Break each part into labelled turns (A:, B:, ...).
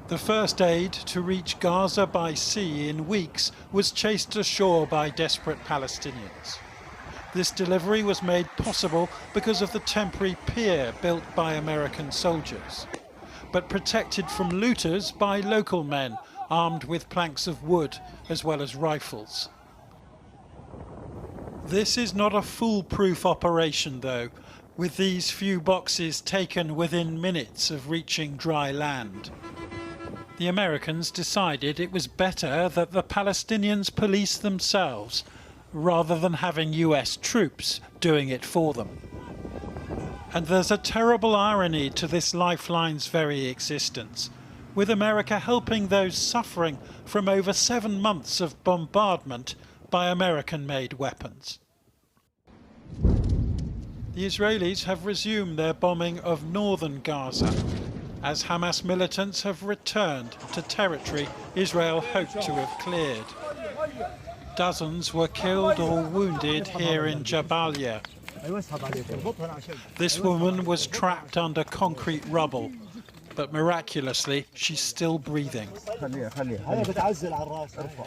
A: The first aid to reach Gaza by sea in weeks was chased ashore by desperate Palestinians. This delivery was made possible because of the temporary pier built by American soldiers, but protected from looters by local men armed with planks of wood as well as rifles. This is not a foolproof operation though, with these few boxes taken within minutes of reaching dry land. The Americans decided it was better that the Palestinians police themselves rather than having US troops doing it for them. And there's a terrible irony to this lifeline's very existence, with America helping those suffering from over 7 months of bombardment by American-made weapons. The Israelis have resumed their bombing of northern Gaza, as Hamas militants have returned to territory Israel hoped to have cleared. Dozens were killed or wounded here in Jabaliya. This woman was trapped under concrete rubble, but miraculously she's still breathing.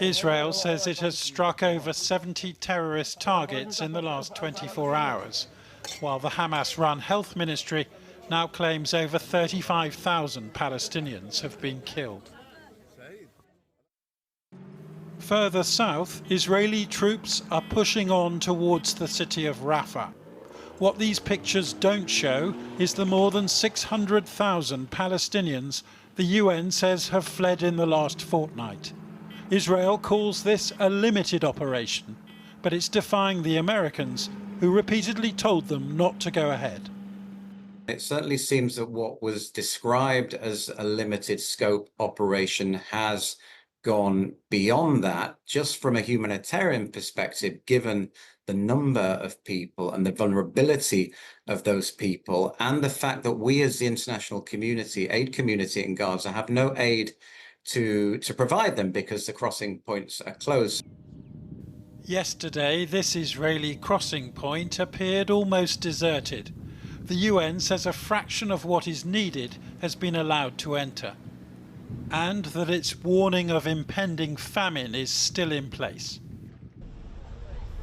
A: Israel says it has struck over 70 terrorist targets in the last 24 hours, while the Hamas-run health ministry now claims over 35,000 Palestinians have been killed. Further south, Israeli troops are pushing on towards the city of Rafah. What these pictures don't show is the more than 600,000 Palestinians the UN says have fled in the last fortnight. Israel calls this a limited operation, but it's defying the Americans, who repeatedly told them not to go ahead.
B: It certainly seems that what was described as a limited scope operation has gone beyond that, just from a humanitarian perspective, given the number of people and the vulnerability of those people, and the fact that we as the international community, aid community in Gaza, have no aid to provide them because the crossing points are closed.
A: Yesterday, this Israeli crossing point appeared almost deserted. The UN says a fraction of what is needed has been allowed to enter, and that its warning of impending famine is still in place.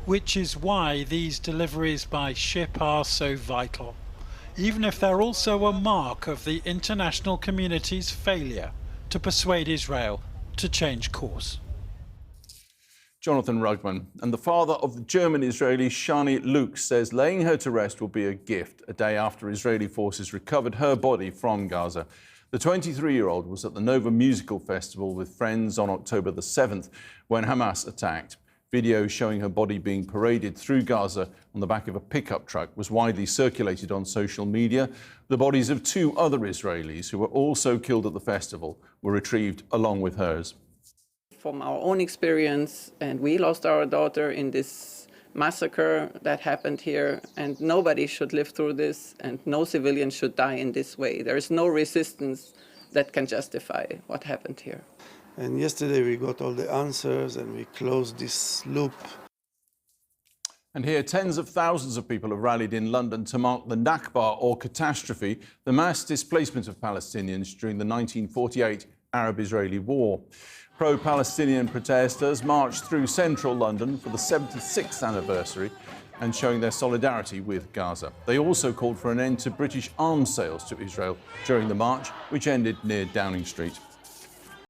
A: Which is why these deliveries by ship are so vital, even if they're also a mark of the international community's failure to persuade Israel to change course.
C: Jonathan Rugman, and the father of the German-Israeli Shani Luke, says laying her to rest will be a gift, a day after Israeli forces recovered her body from Gaza. The 23-year-old was at the Nova Musical Festival with friends on October the 7th when Hamas attacked. Video showing her body being paraded through Gaza on the back of a pickup truck was widely circulated on social media. The bodies of 2 other Israelis who were also killed at the festival were retrieved along with hers.
D: From our own experience, and we lost our daughter in this massacre that happened here, and nobody should live through this, and no civilian should die in this way. There is no resistance that can justify what happened here.
E: And yesterday we got all the answers and we closed this loop.
C: And here, tens of thousands of people have rallied in London to mark the Nakba, or catastrophe, the mass displacement of Palestinians during the 1948 Arab-Israeli War. Pro-Palestinian protesters marched through central London for the 76th anniversary and showing their solidarity with Gaza. They also called for an end to British arms sales to Israel during the march, which ended near Downing Street.